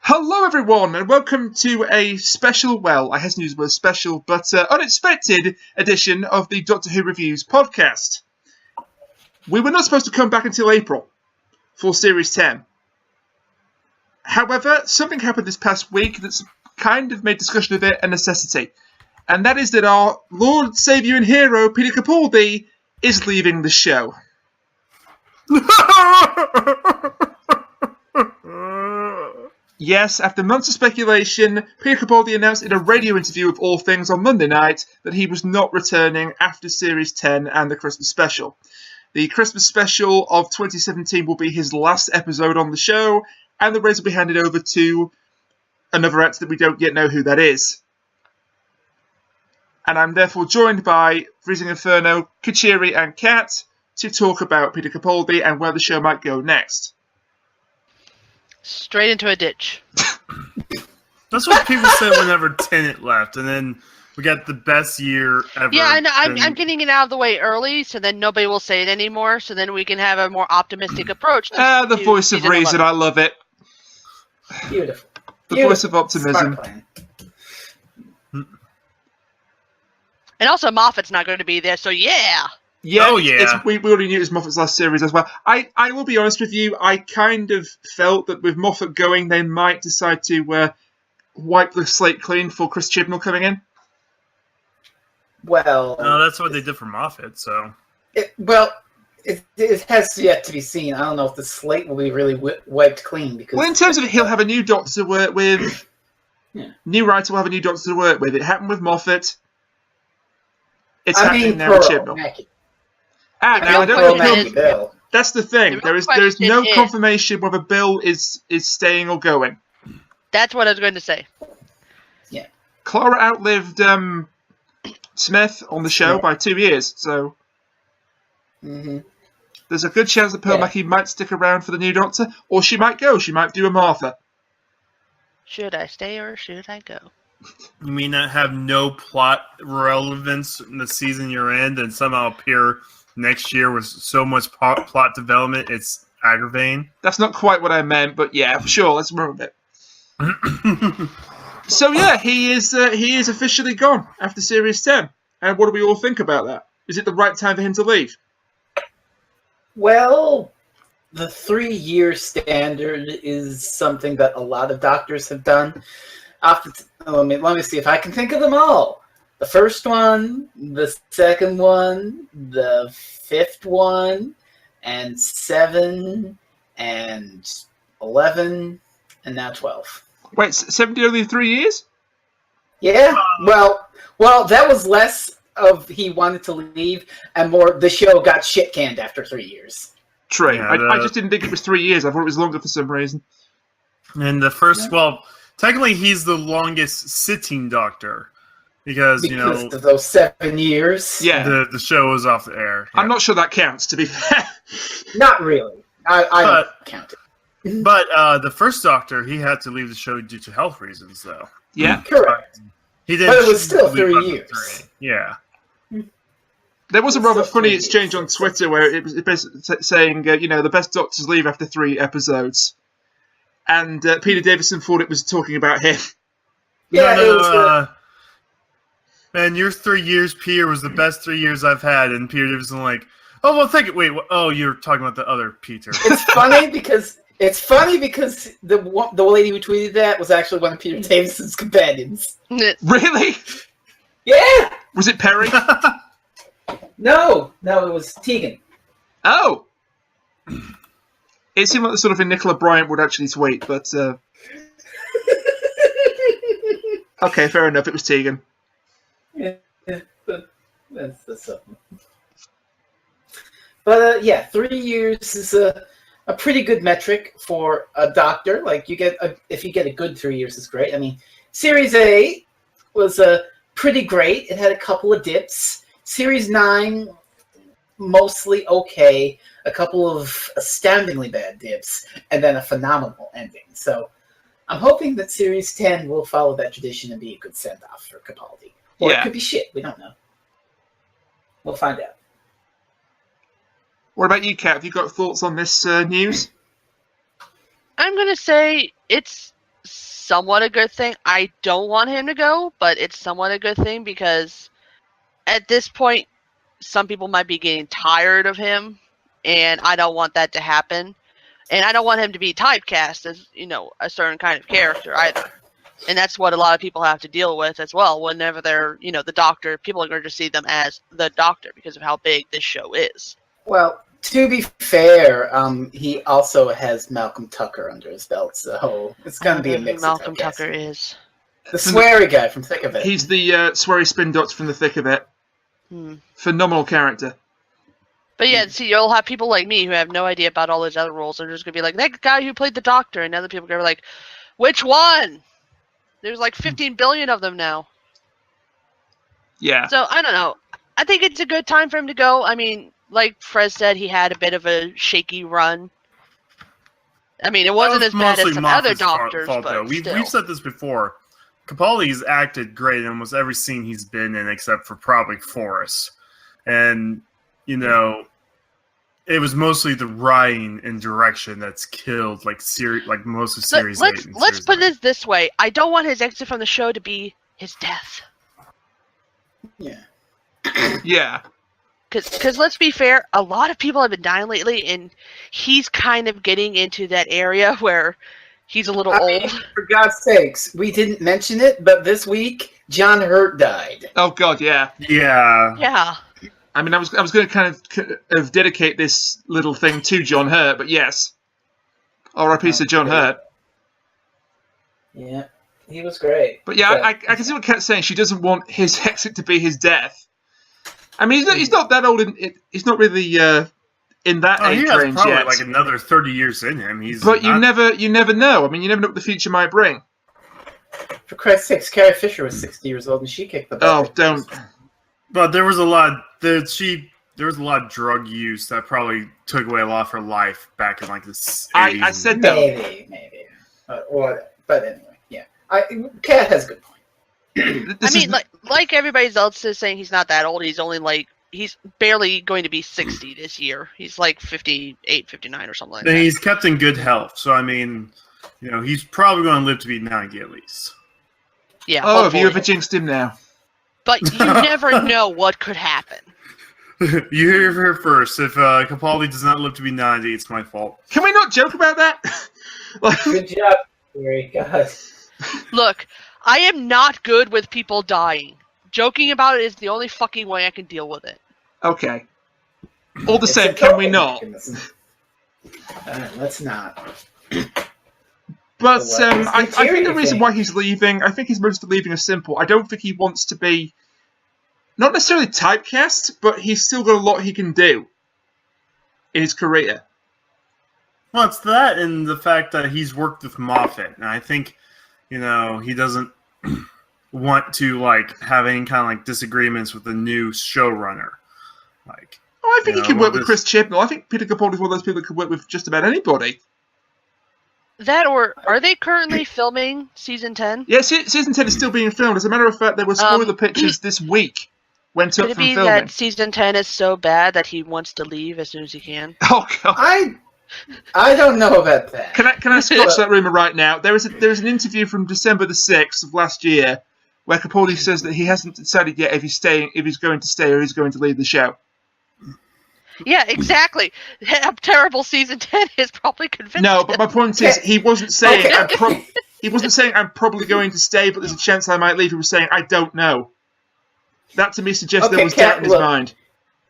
Hello everyone and welcome to a special, well, I hesitate to use the word special, but unexpected edition of the Doctor Who Reviews podcast. We were not supposed to come back until April for Series 10. However, something happened this past week that's kind of made discussion of it a necessity. And that is that our Lord, Saviour and Hero, Peter Capaldi, is leaving the show. Yes, after months of speculation, Peter Capaldi announced in a radio interview of All Things on Monday night that he was not returning after Series 10 and the Christmas special. The Christmas special of 2017 will be his last episode on the show, and the reins will be handed over to another actor that we don't yet know who that is. And I'm therefore joined by Freezing Inferno, Kachiri and Kat to talk about Peter Capaldi and where the show might go next. Straight into a ditch. That's what people said whenever Tenet left, and then we got the best year ever. Yeah, I know. I'm getting it out of the way early, so then nobody will say it anymore, so then we can have a more optimistic approach. The voice of reason, I love it. Beautiful. The voice of optimism. And also, Moffat's not going to be there, so yeah! Yeah, oh, yeah. We already knew it was Moffat's last series as well. I will be honest with you, I kind of felt that with Moffat going, they might decide to wipe the slate clean for Chris Chibnall coming in. Well... No, that's what they did for Moffat, so... It has yet to be seen. I don't know if the slate will be really wiped clean, because... Well, in terms of it, he'll have a new Doctor to work with. Yeah. New writer will have a new Doctor to work with. It happened with Moffat. It's happening now Pearl, with Chibnall. Mackie. Now, I don't Pearl, know Mackie, if Bill. that's the thing. The real There is no question is- confirmation whether Bill is staying or going. That's what I was going to say. Clara outlived Smith on the show by 2 years, so there's a good chance that Pearl Mackie might stick around for the new Doctor, or she might go. She might do a Martha. Should I stay or should I go? You may not have no plot relevance in the season you're in, and somehow appear next year with so much plot development, it's aggravating. That's not quite what I meant, but yeah, for sure. Let's run with it. So yeah, he is officially gone after Series 10. And what do we all think about that? Is it the right time for him to leave? Well, the 3-year standard is something that a lot of doctors have done. Let me see if I can think of them all. The first one, the second one, the fifth one, and 7, and 11, and now 12. Wait, 70 only 3 years? Yeah, well, that was less of he wanted to leave, and more the show got shit canned after 3 years. True. Yeah, I just didn't think it was 3 years. I thought it was longer for some reason. And the first, technically he's the longest sitting Doctor, because of those 7 years. Yeah. the show was off the air. Yeah. I'm not sure that counts, to be fair. Not really. I don't count it. But the first Doctor, he had to leave the show due to health reasons, though. Yeah. Correct. He did. But it was still 3 years. Yeah. There was a rather funny exchange on Twitter where it was basically saying, the best Doctors leave after 3 episodes. And Peter Davison thought it was talking about him. Yeah, it was man, your 3 years, Peter, was the best 3 years I've had. And Peter Davison like, oh, well, thank you. Wait, you're talking about the other Peter. It's funny because the lady who tweeted that was actually one of Peter Davison's companions. Really? Yeah! Was it Perry? No, it was Tegan. Oh! It seemed like the sort of thing Nicola Bryant would actually tweet, but... Okay, fair enough, it was Tegan. Yeah, that's something. But 3 years is a pretty good metric for a Doctor. Like if you get a good 3 years, is great. I mean, Series 8 was pretty great. It had a couple of dips. Series 9, mostly okay. A couple of astoundingly bad dips, and then a phenomenal ending. So I'm hoping that Series 10 will follow that tradition and be a good send-off for Capaldi. Or it could be shit. We don't know. We'll find out. What about you, Kat? Have you got thoughts on this news? I'm going to say it's somewhat a good thing. I don't want him to go, but it's somewhat a good thing because at this point, some people might be getting tired of him, and I don't want that to happen. And I don't want him to be typecast as, a certain kind of character either. And that's what a lot of people have to deal with as well. Whenever they're, the Doctor, people are going to see them as the Doctor because of how big this show is. Well, to be fair, he also has Malcolm Tucker under his belt, so it's going to be a mix. Malcolm Tucker is the sweary guy from Thick of It. He's the sweary spin doctor from the Thick of It. Phenomenal character. But yeah, see, you'll have people like me who have no idea about all those other roles. They're just going to be like, that guy who played the Doctor, and other people are going to be like, which one? There's like 15 billion of them now. Yeah. So, I don't know. I think it's a good time for him to go. I mean, like Fred said, he had a bit of a shaky run. I mean, it wasn't as bad as some other Doctors, but we've said this before. Capaldi's acted great in almost every scene he's been in except for probably Forrest. And, it was mostly the writing and direction that's killed most of series 8. Let's put it this way. I don't want his exit from the show to be his death. Yeah. Yeah. Because let's be fair, a lot of people have been dying lately, and he's kind of getting into that area where he's a little old. For God's sakes, we didn't mention it, but this week, John Hurt died. Oh, God, yeah. Yeah. Yeah. I mean, I was going to kind of dedicate this little thing to John Hurt, but yes. R.I.P. to John Hurt. Yeah, he was great. But yeah, I can see what Kat's saying. She doesn't want his exit to be his death. I mean, he's not that old. He's not really in that age he has range probably yet. like another 30 years in him. You never know. I mean, you never know what the future might bring. For Christ's sakes, Carrie Fisher was 60 years old, and she kicked the butt. Oh, don't. But there was a lot. There was a lot of drug use that probably took away a lot of her life back in like the 80s. I said that. Maybe. But anyway, yeah. Kat has a good point. Like everybody else is saying, he's not that old. He's only he's barely going to be 60 this year. He's like 58, 59 or something like that. He's kept in good health. So, I mean, he's probably going to live to be 90 at least. Yeah. Oh, have you ever jinxed him now? But you never know what could happen. You hear it here first. If Capaldi does not live to be 90, it's my fault. Can we not joke about that? Good job, Gary. God. Look, I am not good with people dying. Joking about it is the only fucking way I can deal with it. Okay. All the same, can we not? Let's not. But I think the reason why he's leaving, I think his motives for leaving are simple. I don't think he wants to be, not necessarily typecast, but he's still got a lot he can do in his career. Well, it's that and the fact that he's worked with Moffat. And I think, he doesn't want to, have any kind of, disagreements with the new showrunner. I think he can work with Chris Chibnall. I think Peter Capaldi is one of those people that can work with just about anybody. That or are they currently filming season 10? Yeah, season 10 is still being filmed. As a matter of fact, there were spoiler pictures this week. Went up Could it from be filming. that season 10 is so bad that he wants to leave as soon as he can? Oh God! I don't know about that. Can I scotch that rumor right now? There is an interview from December the 6th of last year where Capaldi says that he hasn't decided yet if he's going to stay or he's going to leave the show. Yeah, exactly. A terrible season 10 is probably convincing. No, but my point is, he wasn't saying he wasn't saying I'm probably going to stay, but there's a chance I might leave. He was saying I don't know. That to me suggests there was doubt in his mind.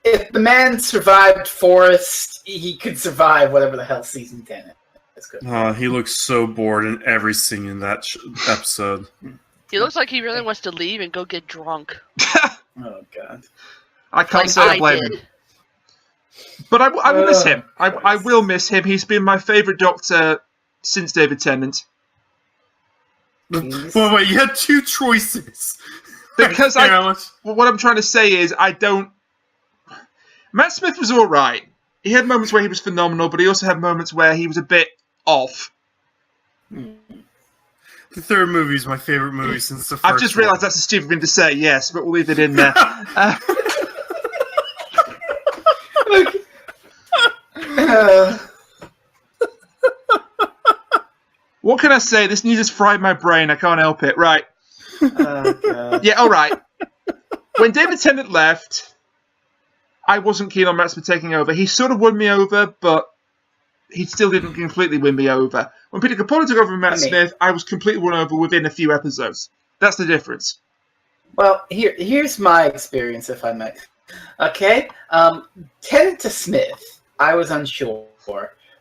If the man survived Forrest, he could survive whatever the hell season 10 is. That's good. He looks so bored in every scene in that episode. He looks like he really wants to leave and go get drunk. Oh God! I can't say I blame him. But I will miss him. I will miss him. He's been my favourite Doctor since David Tennant. Well, wait, you had two choices. Because what I'm trying to say is I don't... Matt Smith was alright. He had moments where he was phenomenal, but he also had moments where he was a bit off. The third movie is my favourite movie since the first I've just realised that's a stupid thing to say, yes, but we'll leave it in there. What can I say? This news has fried my brain. I can't help it. Right. Oh, God. Yeah, all right. When David Tennant left, I wasn't keen on Matt Smith taking over. He sort of won me over, but he still didn't completely win me over. When Peter Capaldi took over from Matt Smith, I was completely won over within a few episodes. That's the difference. Well, here's my experience, if I may. Okay? Tennant to Smith, I was unsure.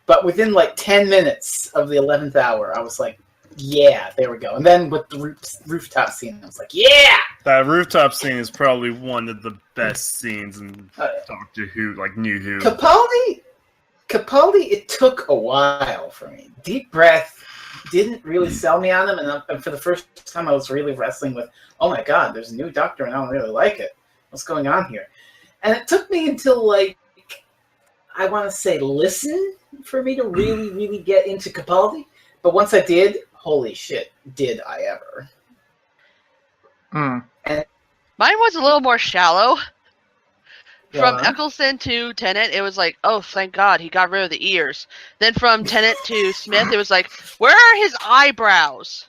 But within like 10 minutes of the 11th hour, I was like, yeah, there we go. And then with the rooftop scene, I was like, yeah! That rooftop scene is probably one of the best scenes in Doctor Who, like New Who. Capaldi, it took a while for me. Deep Breath didn't really sell me on him, and for the first time I was really wrestling with, oh my god, there's a new Doctor and I don't really like it. What's going on here? And it took me until, like, I want to say listen for me to really, really get into Capaldi. But once I did, holy shit, did I ever. Mm. And Mine was a little more shallow. From on. Eccleston to Tennant, it was like, oh, thank God, he got rid of the ears. Then from Tennant to Smith, it was like, where are his eyebrows?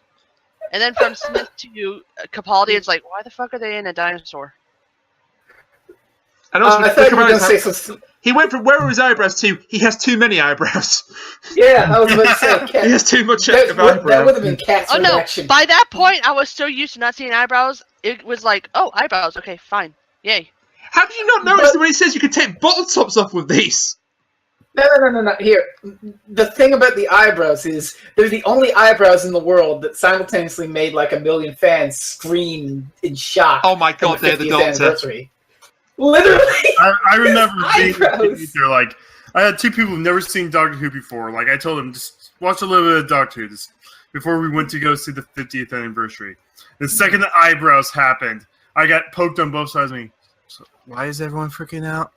And then from Smith to Capaldi, it's like, why the fuck are they in a dinosaur? And also, I thought you were going to say some... He went from where are his eyebrows to he has too many eyebrows. Yeah, I was about to say, Cat. He has too much That eyebrows. would have been Cat's Oh no, reaction. by that point, I was so used to not seeing eyebrows, it was like, oh, eyebrows, okay, fine, yay. How did you not notice that when he says you can take bottle tops off with these? No. Here, the thing about the eyebrows is they're the only eyebrows in the world that simultaneously made like 1 million fans scream in shock. Oh my god, they're the 50th Doctor. anniversary. Literally, I remember being eyebrows. there, like, I had two people who've never seen Doctor Who before. Like, I told them, just watch a little bit of Doctor Who before we went to go see the 50th anniversary. The second the eyebrows happened, I got poked on both sides of me. So, why is everyone freaking out?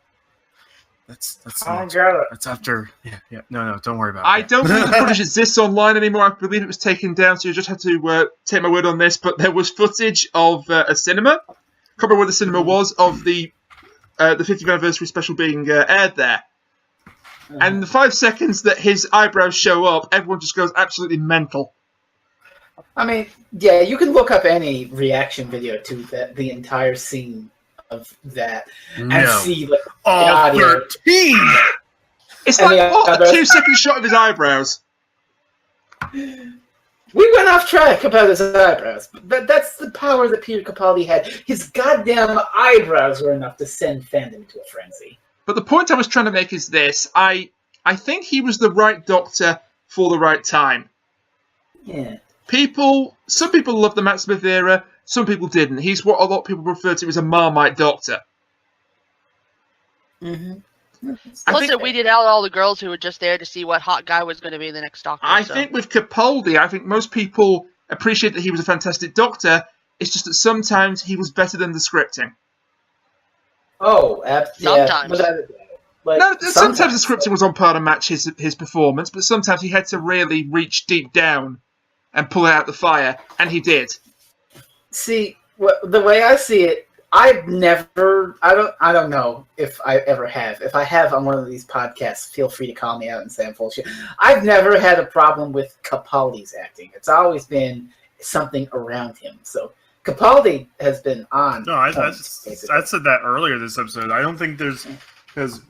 That's after. Yeah. No, don't worry about it. I don't think the footage exists online anymore. I believe it was taken down, so you just have to take my word on this. But there was footage of a cinema. I can't remember where the cinema was, of the 50th anniversary special being aired there. And the 5 seconds that his eyebrows show up, everyone just goes absolutely mental. I mean, yeah, you can look up any reaction video to the entire scene of that and see like all audio. 13. It's And like, the what, a eyebrows- 2-second shot of his eyebrows. We went off track about his eyebrows, but that's the power that Peter Capaldi had. His goddamn eyebrows were enough to send fandom into a frenzy. But the point I was trying to make is this. I think he was the right Doctor for the right time. Yeah. Some people loved the Matt Smith era, some people didn't. He's what a lot of people refer to as a Marmite Doctor. Mm-hmm. Plus, it weeded out all the girls who were just there to see what hot guy was going to be the next Doctor. I think with Capaldi, I think most people appreciate that he was a fantastic Doctor. It's just that sometimes he was better than the scripting. Oh, Sometimes. Sometimes the scripting was on par to match his performance, but sometimes he had to really reach deep down and pull it out the fire, and he did. See, the way I see it, I don't know if I ever have. If I have on one of these podcasts, feel free to call me out and say I'm full of shit. I've never had a problem with Capaldi's acting. It's always been something around him. So Capaldi has been on. No, I said that earlier this episode. I don't think there's, because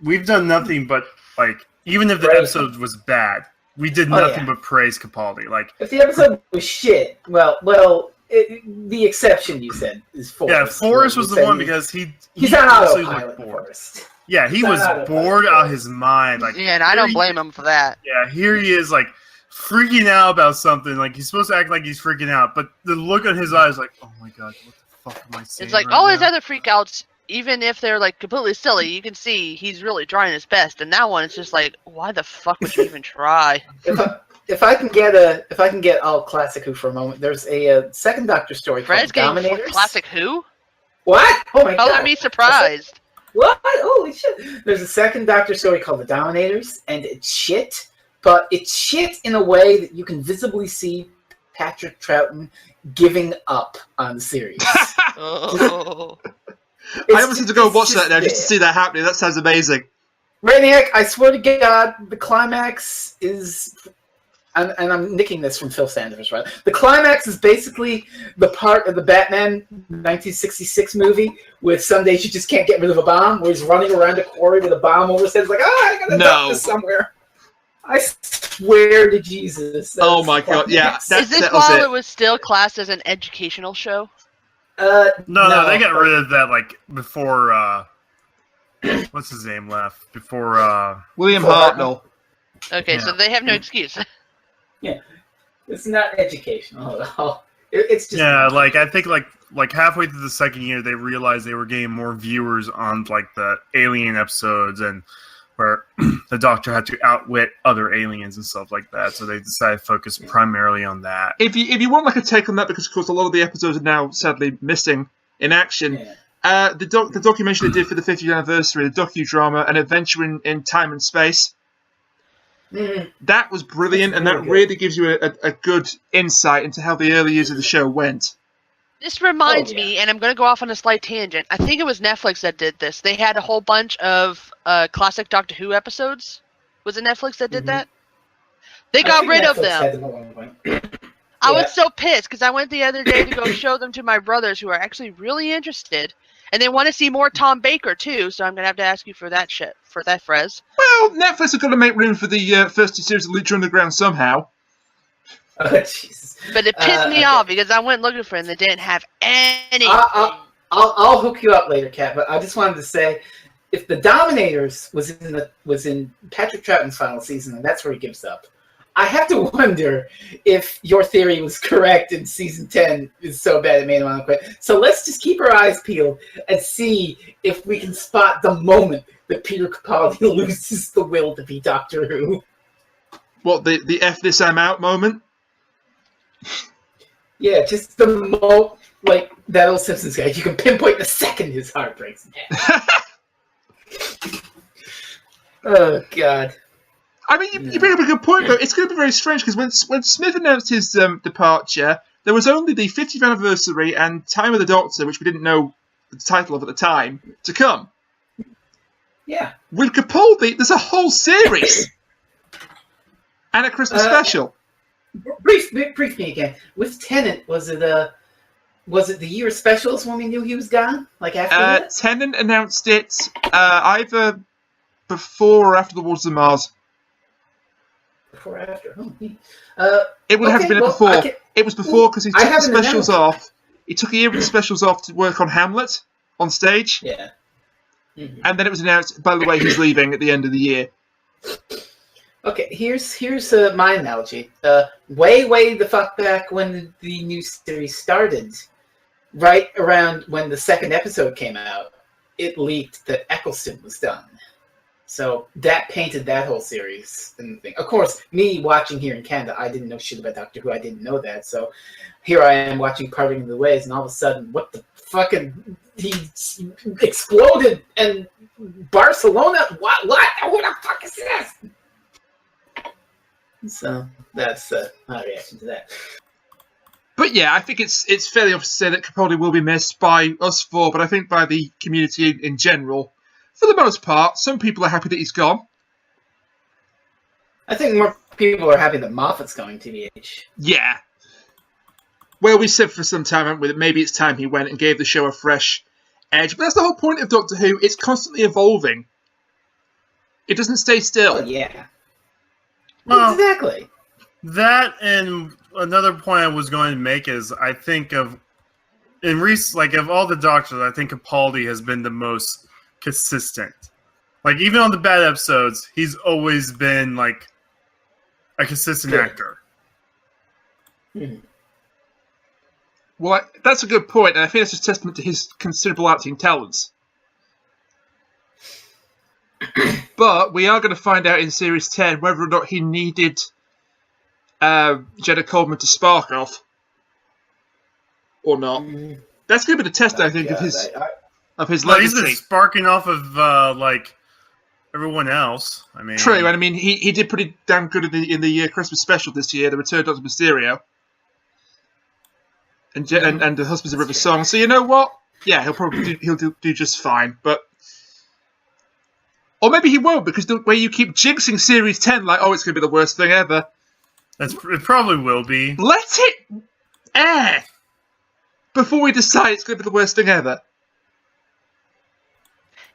we've done nothing but, like, even if the episode was bad, we did nothing but praise Capaldi. Like, if the episode was shit, the exception you said is Forrest. Yeah, Forrest was the one because he's on honestly autopilot. bored. Forrest. Yeah, he was bored out of his mind. Like, yeah, and I don't blame him for that. Yeah, here he is, like, freaking out about something. Like, he's supposed to act like he's freaking out, but the look on his eyes, like, oh my god, what the fuck am I saying? It's like all his other freakouts, even if they're like completely silly, you can see he's really trying his best. And that one, it's just like, why the fuck would you even try? If I can get all classic Who for a moment, there's a second Doctor story Fred's called getting Dominators. classic Who? What? Oh my god! Let me surprised. What? Holy shit! There's a second Doctor story called The Dominators, and it's shit. But it's shit in a way that you can visibly see Patrick Troughton giving up on the series. Oh. I almost need to go watch that now just to see that happening. That sounds amazing. Rainiac, I swear to God, the climax is and I'm nicking this from Phil Sanders, right? The climax is basically the part of the Batman 1966 movie where some days you just can't get rid of a bomb, where he's running around a quarry with a bomb over his head. It's like, I gotta dump this somewhere. I swear to Jesus. Oh my God, yeah. Is this while it was still classed as an educational show? No, they got rid of that like before. What's his name left? Before William Hartnell. Okay, so they have no excuse. Yeah, it's not educational at all. It's just like I think like halfway through the second year they realized they were getting more viewers on like the Alien episodes and where the Doctor had to outwit other aliens and stuff like that. So they decided to focus primarily on that. If you want like a take on that, because of course a lot of the episodes are now sadly missing in action. Yeah. The documentary they did for the 50th anniversary, the docudrama, An Adventure in Time and Space. Mm. That was brilliant, and that really gives you a good insight into how the early years of the show went. This reminds me, and I'm going to go off on a slight tangent. I think it was Netflix that did this. They had a whole bunch of classic Doctor Who episodes. Was it Netflix that did that? They got rid of them. I was so pissed because I went the other day to go show them to my brothers who are actually really interested. And they want to see more Tom Baker, too, so I'm going to have to ask you for that shit, for that, Frez. Well, Netflix have got to make room for the first two series of Lucha Underground somehow. Oh, Jesus. But it pissed me off because I went looking for it and they didn't have anything. I'll hook you up later, Kat, but I just wanted to say, if the Dominators was in Patrick Troughton's final season, and that's where he gives up, I have to wonder if your theory was correct and season 10 is so bad it made him want to quit. So let's just keep our eyes peeled and see if we can spot the moment that Peter Capaldi loses the will to be Doctor Who. What, the F this I'm out moment? Yeah, just the moment, like that old Simpsons guy. You can pinpoint the second his heart breaks. Oh, God. I mean, you bring up a good point, though. It's going to be very strange, because when Smith announced his departure, there was only the 50th anniversary and Time of the Doctor, which we didn't know the title of at the time, to come. Yeah. With Capaldi, there's a whole series! And a Christmas special. Brief me again. With Tennant, was it the year specials when we knew he was gone? Like after that? Tennant announced it either before or after the Waters of Mars. Before or after? It would have been before. It was before because he took the specials off. He took a year with the specials off to work on Hamlet on stage. Yeah. Mm-hmm. And then it was announced, by the way, he's leaving at the end of the year. Okay, here's my analogy. Way the fuck back when the new series started, right around when the second episode came out, it leaked that Eccleston was done. So that painted that whole series and thing. Of course, me watching here in Canada, I didn't know shit about Doctor Who. I didn't know that. So here I am watching Parting of the Ways, and all of a sudden, what the fucking... He exploded, and Barcelona... What? What the fuck is this? So that's my reaction to that. But yeah, I think it's fairly obvious to say that Capaldi will be missed by us four, but I think by the community in general. For the most part, some people are happy that he's gone. I think more people are happy that Moffat's going to TBH. Yeah. Well, we said for some time, haven't we, that maybe it's time he went and gave the show a fresh edge. But that's the whole point of Doctor Who. It's constantly evolving. It doesn't stay still. Oh, yeah. Well, exactly. That and another point I was going to make is I think of all the Doctors, I think Capaldi has been the most consistent. Like even on the bad episodes, he's always been like a consistent actor. Mm-hmm. Well, that's a good point, and I think that's just testament to his considerable acting talents. But we are going to find out in Series 10 whether or not he needed Jenna Coleman to spark off. Or not. Mm. That's going to be the test, I think, of his legacy. He's been sparking off of, everyone else. I mean, true, and I mean, he did pretty damn good in the Christmas special this year, The Return of Dr. Mysterio. And The Husbands of River Song. So you know what? Yeah, he'll probably do just fine, but... Or maybe he won't, because the way you keep jinxing Series 10, like, oh, it's going to be the worst thing ever. It probably will be. Let it air before we decide it's going to be the worst thing ever.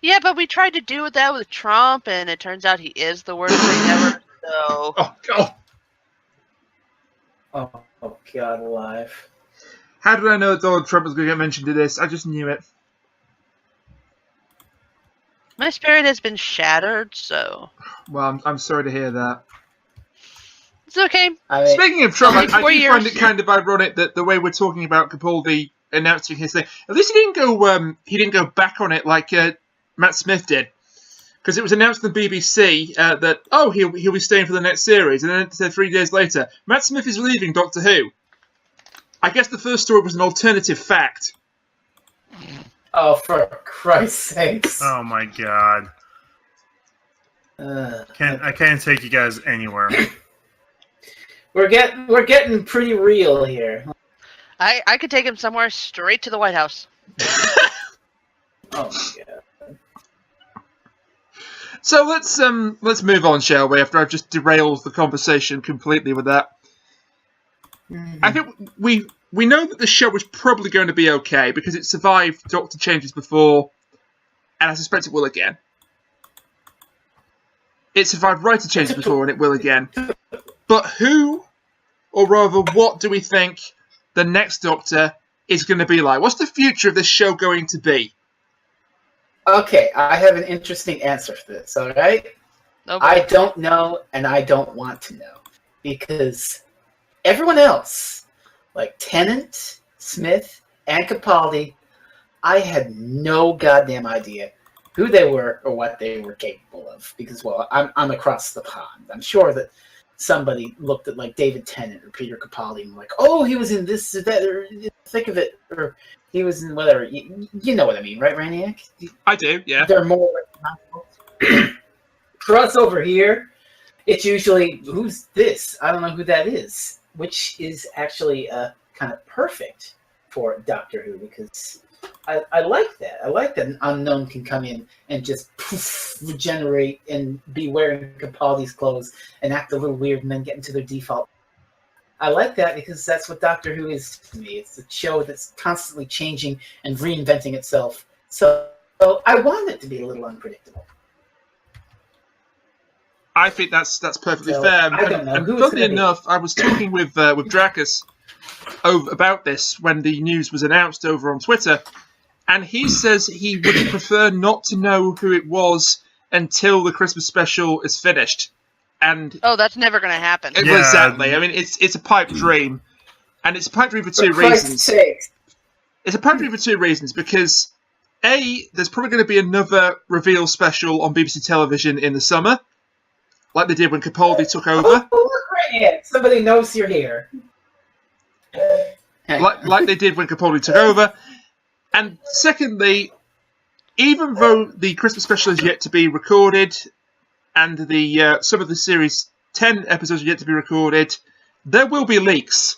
Yeah, but we tried to do that with Trump, and it turns out he is the worst thing ever. So Oh, God. Oh God, alive. How did I know that Donald Trump was going to get mentioned in this? I just knew it. my spirit has been shattered. So Well, I'm sorry to hear that. it's okay. I mean, Speaking of Trump, I only 4 do find years. it kind of ironic that the way we're talking about Capaldi announcing his thing, at least he didn't go back on it like Matt Smith did, because it was announced on the BBC that he'll be staying for the next series, and then it said 3 days later Matt Smith is leaving Doctor Who. I guess the first story was an alternative fact. oh, for Christ's sakes. Oh my god. I can't take you guys anywhere. We're getting pretty real here. I could take him somewhere straight to the White House. Oh my God. So let's move on, shall we? After I've just derailed the conversation completely with that. Mhm. I think we know that the show was probably going to be okay because it survived Doctor Changes before, and I suspect it will again. It survived Writer Changes before, and it will again. But who, or rather what, do we think the next Doctor is going to be like? What's the future of this show going to be? Okay, I have an interesting answer for this, all right? Okay. I don't know, and I don't want to know. Because everyone else, like Tennant, Smith, and Capaldi, I had no goddamn idea who they were or what they were capable of. Because, well, I'm across the pond. I'm sure that somebody looked at, like, David Tennant or Peter Capaldi and like, oh, he was in this or that, or in the thick of it, or he was in whatever. You know what I mean, right, Raniac? I do, yeah. They're more for us over here. It's usually, who's this? I don't know who that is, which is actually kind of perfect for Doctor Who because I like that. I like that an unknown can come in and just poof, regenerate and be wearing Capaldi's clothes and act a little weird and then get into their default. I like that because that's what Doctor Who is to me. It's a show that's constantly changing and reinventing itself. So I want it to be a little unpredictable. I think that's perfectly So, fair. I don't know And who it's funnily gonna be. enough, I was talking with Dracus about this when the news was announced over on Twitter, and he says he would prefer not to know who it was until the Christmas special is finished. And Oh, that's never going to happen. well, Yeah. exactly. I mean, it's a pipe dream, and it's a pipe dream for two For Christ's reasons. sake. It's a pipe dream for two reasons because A, there's probably going to be another reveal special on BBC television in the summer, like they did when Capaldi took over. Oh, look right here. Somebody knows you're here. like they did when Capaldi took over. And secondly, even though the Christmas special is yet to be recorded, and the some of the series 10 episodes are yet to be recorded, there will be leaks.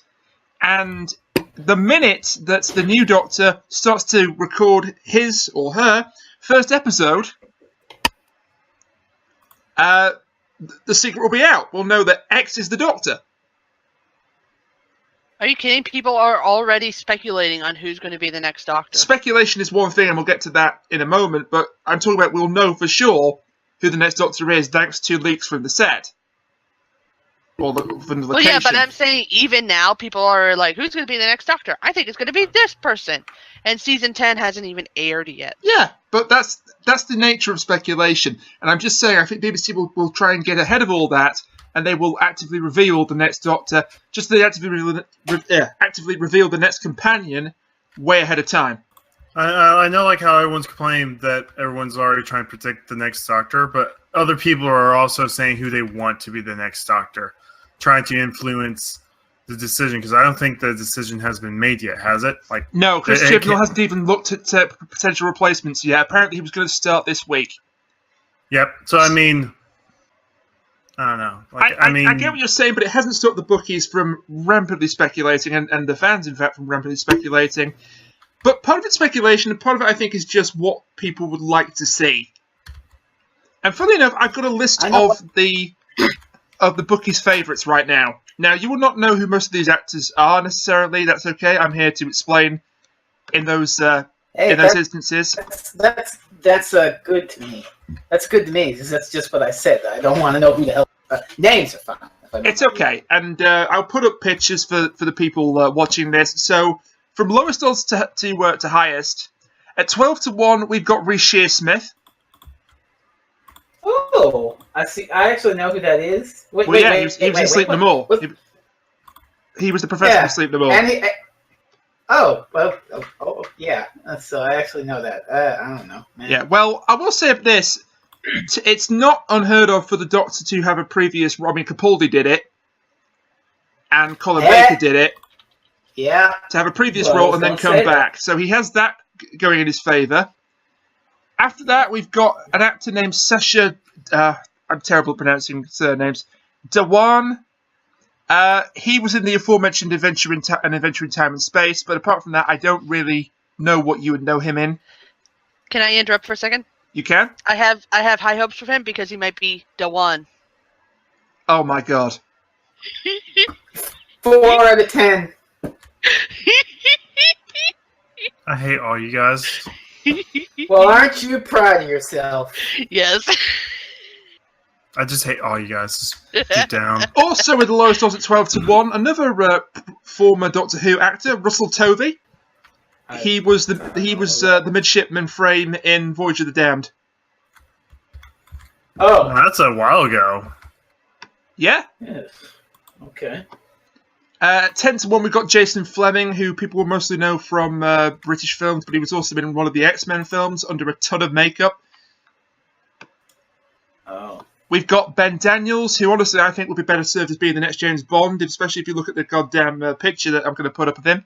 And the minute that the new Doctor starts to record his or her first episode, the secret will be out. We'll know that X is the Doctor. Are you kidding? People are already speculating on who's going to be the next Doctor. Speculation is one thing, and we'll get to that in a moment, but I'm talking about we'll know for sure who the next Doctor is thanks to leaks from the set. Or from the location. Well, yeah, but I'm saying even now people are like, who's going to be the next Doctor? I think it's going to be this person. And season 10 hasn't even aired yet. Yeah, but that's the nature of speculation. And I'm just saying, I think BBC will try and get ahead of all that, and they will actively reveal the next Doctor, just as they actively reveal the next companion way ahead of time. I know, like how everyone's claimed that everyone's already trying to predict the next Doctor, but other people are also saying who they want to be the next Doctor, trying to influence the decision. Because I don't think the decision has been made yet, has it? Like, No, Chris Chibnall hasn't even looked at potential replacements yet. Apparently, he was going to start this week. Yep. So I mean, I don't know. Like, I get what you're saying, but it hasn't stopped the bookies from rampantly speculating, and the fans, in fact, from rampantly speculating. But part of it's speculation, and part of it, I think, is just what people would like to see. And funnily enough, I've got a list of the bookies' favourites right now. Now, you will not know who most of these actors are necessarily. That's okay. I'm here to explain in those instances. That's good to me. That's good to me because that's just what I said. I don't want to know who the hell. Names are fine. It's okay, and I'll put up pictures for the people watching this. So, from lowest odds to highest, at 12-1, we've got Reece Shearsmith. Oh, I see. I actually know who that is. He was in Sleep No More. He was the professor in Sleep No More. And yeah. So I actually know that. I don't know, man. Yeah, well, I will say this. It's not unheard of for the Doctor to have a previous... Capaldi did it. And Colin Baker did it. Yeah. To have a previous role and then come back. So he has that going in his favour. After that, we've got an actor named Sasha... I'm terrible at pronouncing surnames. Dhawan. He was in the aforementioned Adventure in Time and Space, but apart from that, I don't really know what you would know him in. Can I interrupt for a second? You can? I have high hopes for him because he might be Dhawan. Oh my god. 4 out of 10. I hate all you guys. Well, aren't you proud of yourself? Yes. I just hate all you guys. Deep down. Also with the lowest odds at 12-1, another former Doctor Who actor, Russell Tovey. He was the midshipman frame in Voyage of the Damned. Oh, Well, that's a while ago. Yeah. yes. Okay. 10-1, we've got Jason Fleming, who people will mostly know from British films, but he was also in one of the X-Men films under a ton of makeup. Oh. We've got Ben Daniels, who honestly I think would be better served as being the next James Bond, especially if you look at the goddamn picture that I'm going to put up of him.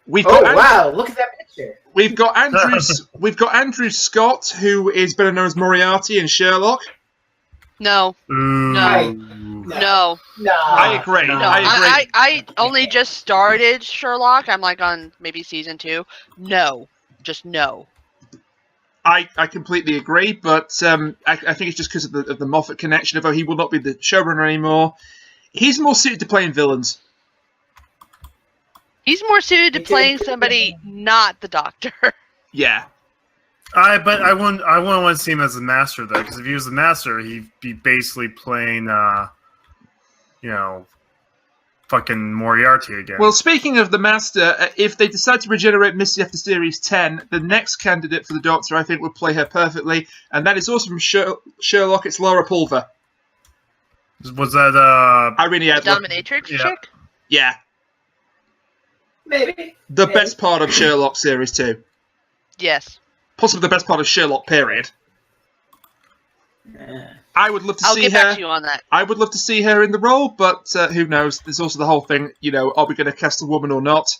Wow! Look at that picture. We've got Andrew Scott, who is better known as Moriarty in Sherlock. No. No. No. I agree. No. I agree. I only just started Sherlock. I'm like on maybe season 2. No. Just no. I completely agree, but I think it's just because of the Moffat connection, although he will not be the showrunner anymore. He's more suited to playing villains. He's more suited to playing somebody not the Doctor. Yeah. I wouldn't want to see him as the Master though, because if he was the Master, he'd be basically playing, fucking Moriarty again. Well, speaking of the Master, if they decide to regenerate Missy after Series 10, the next candidate for the Doctor, I think, would play her perfectly, and that is also from Sherlock. It's Laura Pulver. Was that Irene Adler. Dominatrix Yeah. chick? Yeah. Maybe. The best part of Sherlock Series 2. Yes. Possibly the best part of Sherlock, period. Yeah. I would love to I'll see get her. back to you on that. I would love to see her in the role, but who knows? There's also the whole thing, are we going to cast a woman or not?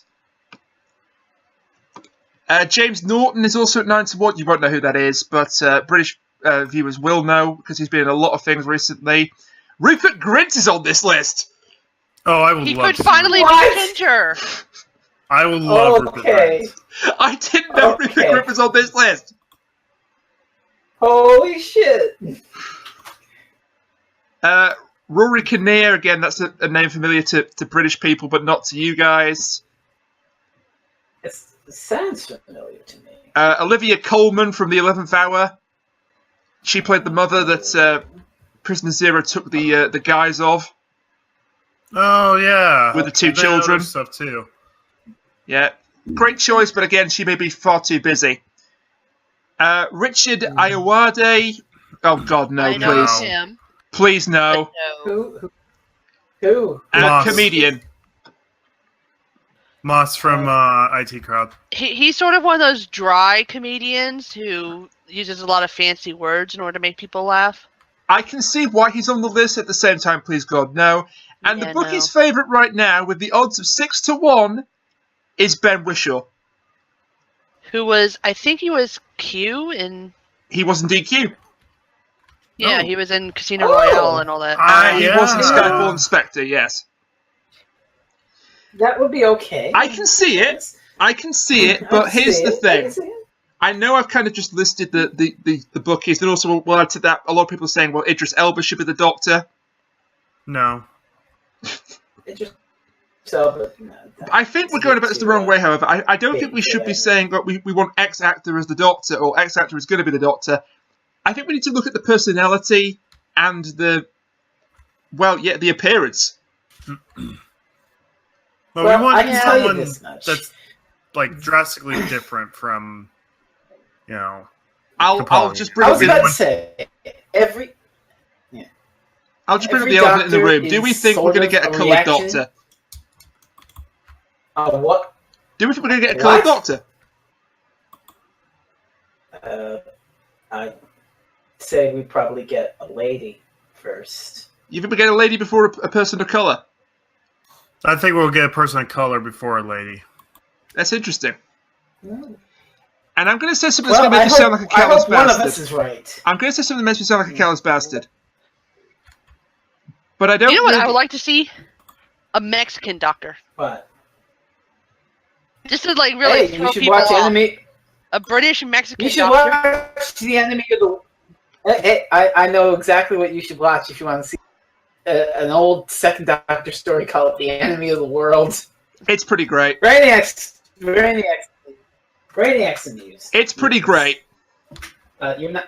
James Norton is also at 9-1. You won't know who that is, but British viewers will know because he's been in a lot of things recently. Rupert Grint is on this list. Oh, I would He love could to see finally What? be Ginger. I would love Rupert Okay. Grint. I didn't know Rupert Okay. Grint was on this list. Holy shit! Rory Kinnear, again, that's a name familiar to British people, but not to you guys. It sounds familiar to me. Olivia Colman from The 11th Hour. She played the mother that Prisoner Zero took the guise of. Oh yeah, With the two And then children. other stuff too. Yeah, great choice, but again, she may be far too busy. Richard Ayoade. Oh God, no, I know please, him. please no. but no. Who? Moss. Comedian. Moss from IT Crowd. He's sort of one of those dry comedians who uses a lot of fancy words in order to make people laugh. I can see why he's on the list. At the same time, please God, no. And Yeah, the bookie's favourite right now, with the odds of 6-1, is Ben Whishaw. Who was, I think he was Q in... He was indeed Q. Yeah, Oh. he was in Casino Oh. Royale and all that. He was in Yeah. Skyfall and Spectre, yes. That would be okay. I can see it. I can see it, but here's the thing. I know I've kind of just listed the bookies, and also we'll add to that, a lot of people are saying, well, Idris Elba should be the Doctor. No. So, but, no, I think we're going about this the wrong way, however. I don't think we should be saying that we want X actor as the Doctor, or X actor is going to be the Doctor. I think we need to look at the personality and the appearance. Well, we want I can tell you someone this much. that's like drastically different from, you know. I'll just bring I up was about to the say every elephant in the room. doctor Do we is think we're sort going to of get a a coloured reaction. Doctor? What? Do we think we're going to get a coloured What? Doctor? I'd say we probably get a lady first. You think we get a lady before a person of colour? I think we'll get a person of color before a lady. That's interesting. No. And I'm going to say something that's going to make you sound like a I callous hope one bastard. of us is right. I'm going to say something that makes me sound like a callous bastard. But I don't. You know what really... I would like to see? A Mexican Doctor. But Just to like really hey, throw you should people watch off. Enemy. A British Mexican You should Doctor. watch the Enemy of the. Hey, I know exactly what you should watch if you want to see an old Second Doctor story called "The Enemy of the World." It's pretty great. Brainiac's in news. It's pretty great. You're not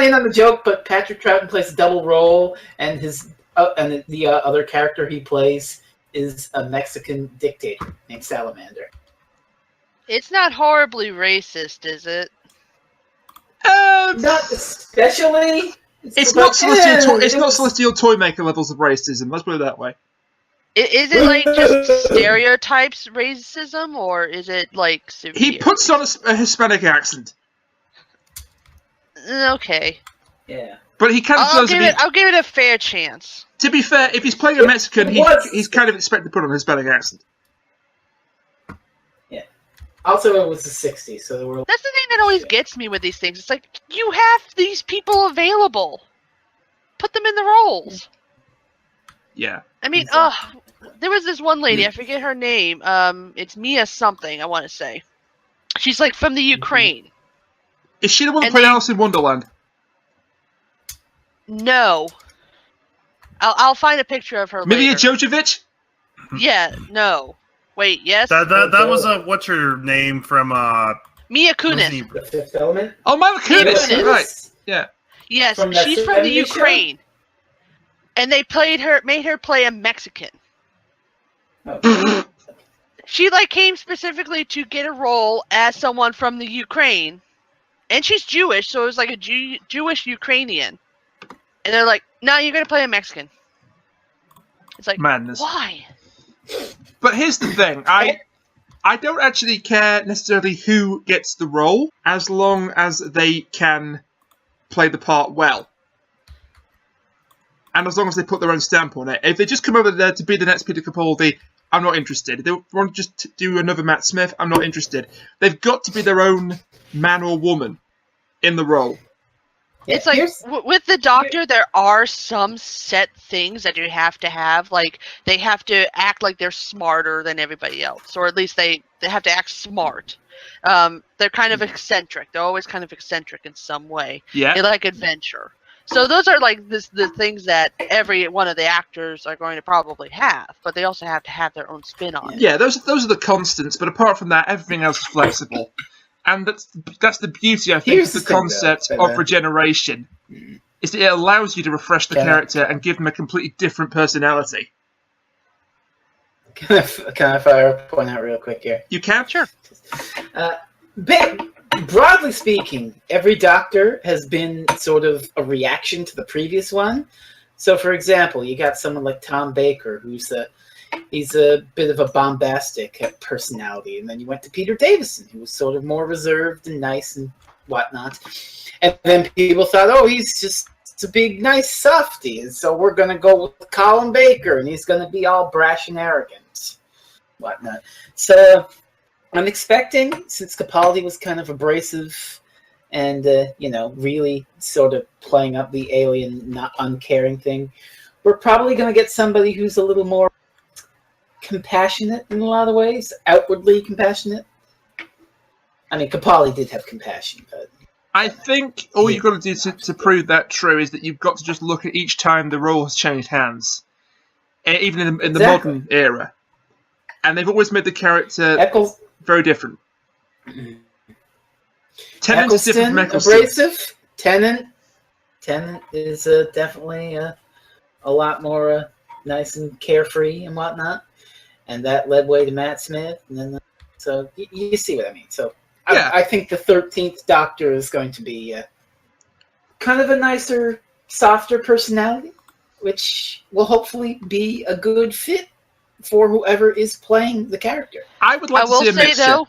in on the joke, but Patrick Troughton plays a double role, and the other character he plays is a Mexican dictator named Salamander. It's not horribly racist, is it? Not especially. It's not Celestial Toymaker levels of racism. Let's put it that way. Is it like just stereotypes racism, or is it like severe? He puts on a Hispanic accent, Okay. Yeah. but he kind of I'll does. give it a fair chance. To be fair, if he's playing a Mexican, he's kind of expected to put on a Hispanic accent. Yeah. Also, it was the '60s, so there were. That's the thing that always gets me with these things. It's like, you have these people available. Put them in the roles. Yeah. I mean, Exactly. there was this one lady, I forget her name. It's Mia something, I want to say. She's like from the Ukraine. Is she the one that And played they- Alice in Wonderland? No. I'll find a picture of her Milia later. Jojovic? Yeah, no. Wait, yes? That was a what's her name from Mia Kunis. Disney- The Fifth Element. Oh, Mila Kunis, Kunis. right? Yeah. Yes, From that she's from the 70s show? Ukraine. And they made her play a Mexican. Oh. She like came specifically to get a role as someone from the Ukraine, and she's Jewish, so it was like a Jewish Ukrainian. And they're like, "No, you're gonna play a Mexican." It's like, Madness. why? But here's the thing. I don't actually care necessarily who gets the role, as long as they can play the part well. And as long as they put their own stamp on it. If they just come over there to be the next Peter Capaldi, I'm not interested. If they want to just do another Matt Smith, I'm not interested. They've got to be their own man or woman in the role. Yeah, It's like, here's- with the Doctor, there are some set things that you have to have. Like, they have to act like they're smarter than everybody else. Or at least they have to act smart. They're kind of eccentric. They're always kind of eccentric in some way. Yeah. They like adventure. So those are like the things that every one of the actors are going to probably have, but they also have to have their own spin on it. Yeah, those are the constants, but apart from that, everything else is flexible. And that's the beauty, I think, Here's of the the thing, concept though, of regeneration, is that it allows you to refresh the Can I- character and give them a completely different personality. Can I fire a point out real quick here? You can? Sure. Broadly speaking, every Doctor has been sort of a reaction to the previous one. So, for example, you got someone like Tom Baker, he's a bit of a bombastic personality, and then you went to Peter Davison, who was sort of more reserved and nice and whatnot. And then people thought, oh, he's just a big, nice softy, and so we're going to go with Colin Baker, and he's going to be all brash and arrogant, whatnot. So I'm expecting, since Capaldi was kind of abrasive and, really sort of playing up the alien, not uncaring thing, we're probably going to get somebody who's a little more compassionate in a lot of ways, outwardly compassionate. I mean, Capaldi did have compassion, but... I think all you've got to do to prove that true is that you've got to just look at each time the role has changed hands. even in the Exactly. modern era. And they've always made the character Eccles- very different. Tennant is different Eccleston, from Eccleston. abrasive. Tennant is definitely a lot more nice and carefree and whatnot. And that led way to Matt Smith. And then, so you see what I mean. So Yeah. I think the 13th Doctor is going to be kind of a nicer, softer personality, which will hopefully be a good fit for whoever is playing the character. I would like to see a mixture.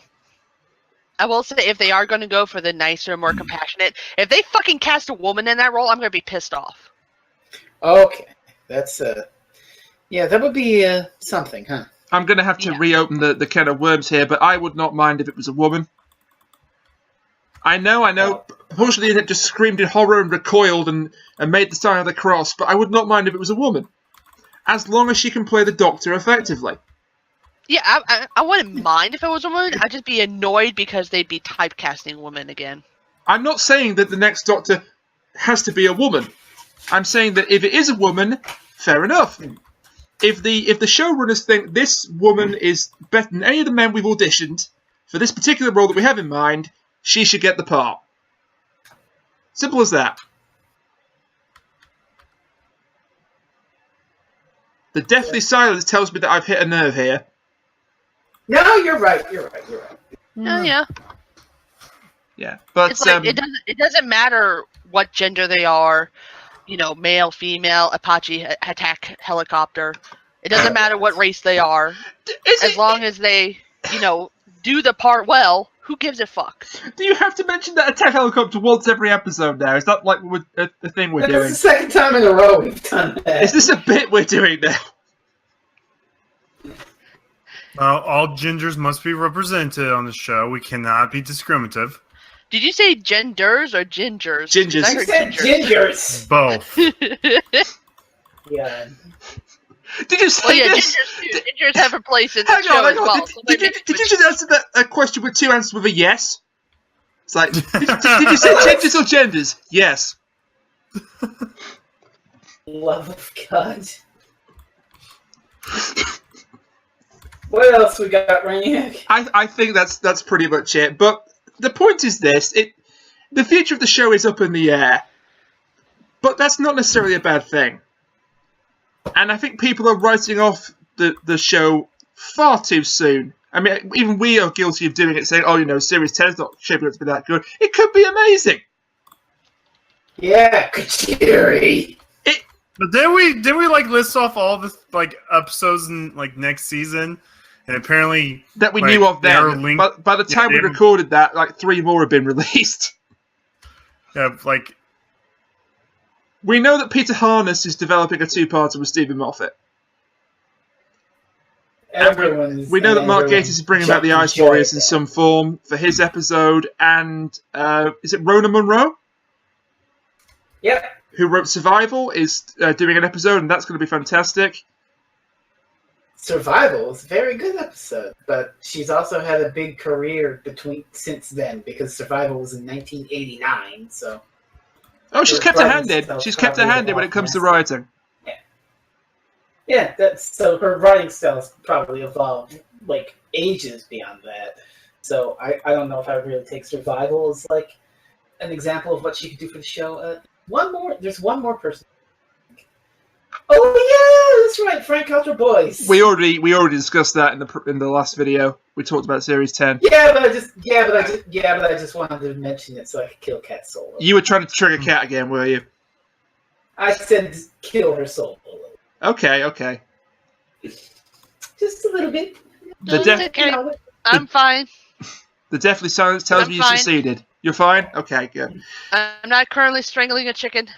I will say, if they are going to go for the nicer, more compassionate, if they fucking cast a woman in that role, I'm going to be pissed off. Okay. That's, yeah, that would be something, huh? I'm going to have to reopen the can of worms here, but I would not mind if it was a woman. I know. Unfortunately, it just screamed in horror and recoiled and made the sign of the cross, but I would not mind if it was a woman. As long as she can play the Doctor effectively. Yeah, I wouldn't mind if it was a woman. I'd just be annoyed because they'd be typecasting women again. I'm not saying that the next Doctor has to be a woman. I'm saying that if it is a woman, fair enough. If the showrunners think this woman is better than any of the men we've auditioned for this particular role that we have in mind, she should get the part. Simple as that. The deathly silence tells me that I've hit a nerve here. No, you're right. Oh, yeah. Yeah, but It's like, it doesn't matter what gender they are, male, female, Apache attack helicopter. It doesn't matter what race they are. As long as they, do the part well, who gives a fuck? Do you have to mention that attack helicopter once every episode now? Is that like the thing we're doing? That's the second time in a row we've done that. Is this a bit we're doing now? All gingers must be represented on the show. We cannot be discriminative. Did you say genders or gingers? Gingers. I You heard said gingers. Both. Yeah. Did you say this? Gingers too. Gingers have a place in the Hang show on. as well. Did you just answer that question with two answers with a yes? It's like, did you say gingers or genders? Yes. Love of God. What else we got, Rainiac? I think that's pretty much it. But the point is this: the future of the show is up in the air, but that's not necessarily a bad thing. And I think people are writing off the show far too soon. I mean, even we are guilty of doing it, saying, "Oh, Series 10 is not shaping up to be that good." It could be amazing. Yeah, Kachiri. But didn't we list off all the episodes in next season? And apparently that we knew of then. But by the time we recorded that, 3 more have been released. Yeah, we know that Peter Harness is developing a 2-parter with Stephen Moffat. We know that Mark Gatiss is bringing back the Ice Warriors in some form for his episode, and is it Rona Munro? Yep. Who wrote Survival is doing an episode, and that's going to be fantastic. Survival is a very good episode, but she's also had a big career since then, because Survival was in 1989. So. Oh, she's kept her hand in. She's kept her hand in when it comes to writing. Yeah, so her writing style's probably evolved ages beyond that. So I don't know if I would really take Survival as an example of what she could do for the show. There's one more person. Oh yeah, that's right, Frank Culture Boys. We already discussed that in the last video. We talked about Series 10. Yeah, but I just wanted to mention it so I could kill Cat Soul. You were trying to trigger Cat again, were you? I said kill her soul. Okay. Just a little bit. I'm fine. The deathly silence tells me you succeeded. You're fine? Okay, good. I'm not currently strangling a chicken.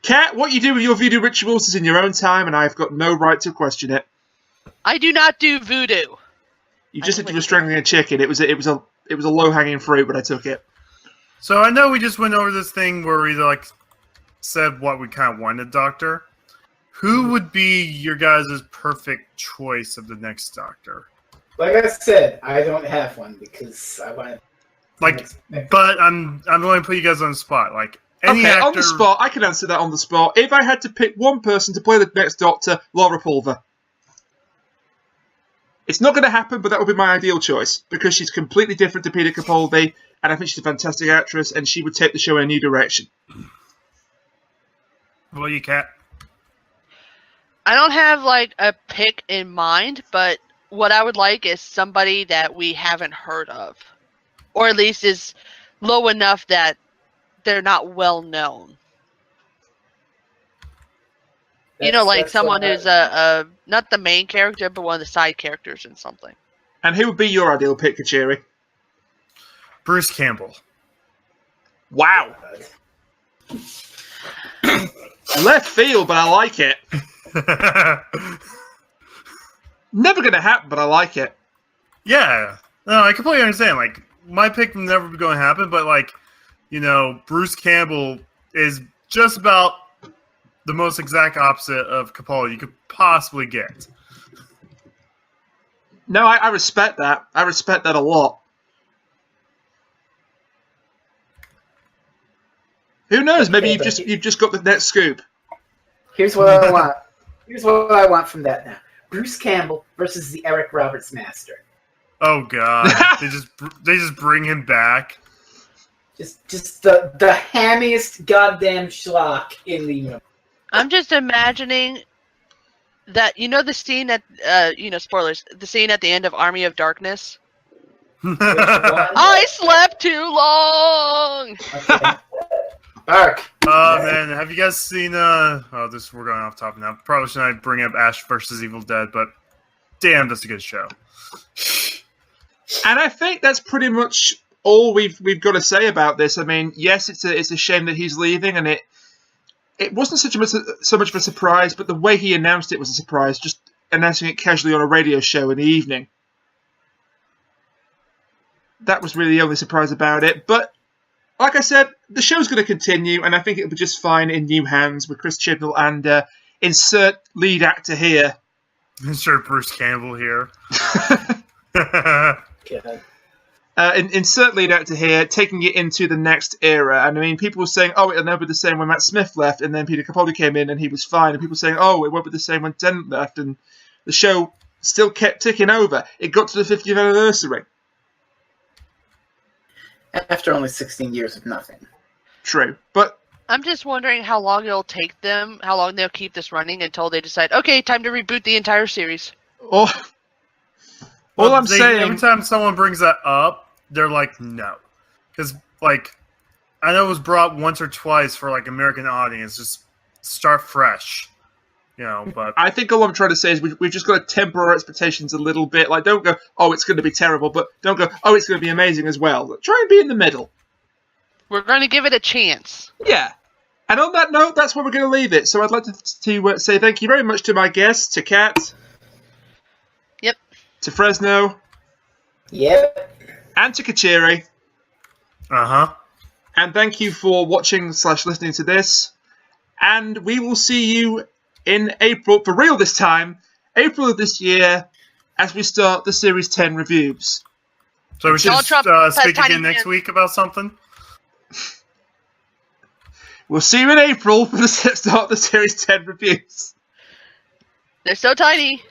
Kat, what you do with your voodoo rituals is in your own time, and I've got no right to question it. I do not do voodoo. You just said you were strangling a chicken. It was a low-hanging fruit, but I took it. So I know we just went over this thing where we said what we kind of wanted, Doctor. Who would be your guys' perfect choice of the next Doctor? Like I said, I don't have one because I want. But I'm going to put you guys on the spot. Any okay, actor... on the spot, I can answer that on the spot. If I had to pick one person to play the next Doctor, Laura Pulver. It's not going to happen, but that would be my ideal choice, because she's completely different to Peter Capaldi, and I think she's a fantastic actress, and she would take the show in a new direction. Well, you can't. I don't have like a pick in mind, but what I would like is somebody that we haven't heard of, or at least is low enough that they're not well known. Like someone who's a not the main character, but one of the side characters in something. And who would be your ideal pick, Kachiri? Bruce Campbell. Wow. Left field, but I like it. Never going to happen, but I like it. Yeah. No, I completely understand. Like, my pick would never be going to happen, but, like, Bruce Campbell is just about the most exact opposite of Capaldi you could possibly get. No, I respect that. I respect that a lot. Who knows? Maybe you've just got the next scoop. Here's what I want. Here's what I want from that now. Bruce Campbell versus the Eric Roberts Master. Oh God! they just bring him back. Just the hammiest goddamn schlock in the universe. I'm just imagining that the scene at spoilers, the scene at the end of Army of Darkness. I slept too long. Okay. Bark. Oh man, have you guys seen we're going off topic now. Probably should not bring up Ash versus Evil Dead, but damn, that's a good show. And I think that's pretty much all we've got to say about this. I mean, yes, it's a shame that he's leaving, and it wasn't so much of a surprise, but the way he announced it was a surprise, just announcing it casually on a radio show in the evening. That was really the only surprise about it, but like I said, the show's going to continue, and I think it'll be just fine in new hands with Chris Chibnall and insert lead actor here. Insert Bruce Campbell here. Insert lead actor here, taking it into the next era. And I mean, people were saying, oh, it'll never be the same when Matt Smith left, and then Peter Capaldi came in and he was fine. And people were saying, oh, it won't be the same when Tennant left, and the show still kept ticking over. It got to the 50th anniversary. After only 16 years of nothing. True, but I'm just wondering how long it'll take them, how long they'll keep this running until they decide, okay, time to reboot the entire series. All I'm saying... Every time someone brings that up, they're like, no. Because, like, I know it was brought once or twice for, like, American audience. Just start fresh. But... I think all I'm trying to say is we've just got to temper our expectations a little bit. Like, don't go, oh, it's going to be terrible, but don't go, oh, it's going to be amazing as well. Try and be in the middle. We're going to give it a chance. Yeah. And on that note, that's where we're going to leave it. So I'd like to say thank you very much to my guests, to Kat. Yep. To Fresno. Yep. And to Kachiri. Uh-huh. And thank you for watching/listening to this. And we will see you in April, for real this time, April of this year, as we start the Series 10 reviews. So we should speak again next week about something? We'll see you in April for the start of the Series 10 reviews. They're so tiny.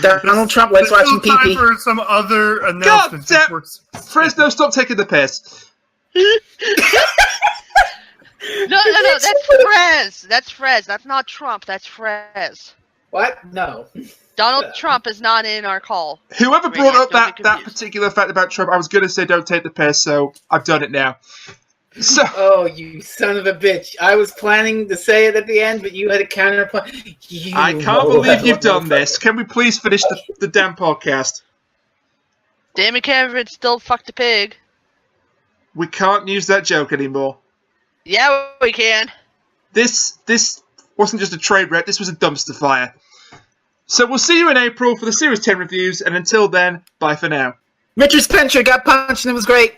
Donald Trump likes watching pee-pee. For some other announcements. Fresno, stop taking the piss. No, that's Frez. That's Frez. That's not Trump. That's Frez. What? No. Donald Trump is not in our call. Whoever brought up that particular fact about Trump, I was going to say don't take the piss, so I've done it now. So, oh, you son of a bitch. I was planning to say it at the end, but you had a counterpoint. I can't believe you've done this. Can we please finish the damn podcast? Damn it, Cameron still fucked a pig. We can't use that joke anymore. Yeah, we can. This wasn't just a trade wreck, this was a dumpster fire. So we'll see you in April for the Series 10 reviews, and until then, bye for now. Richard Spencer got punched and it was great.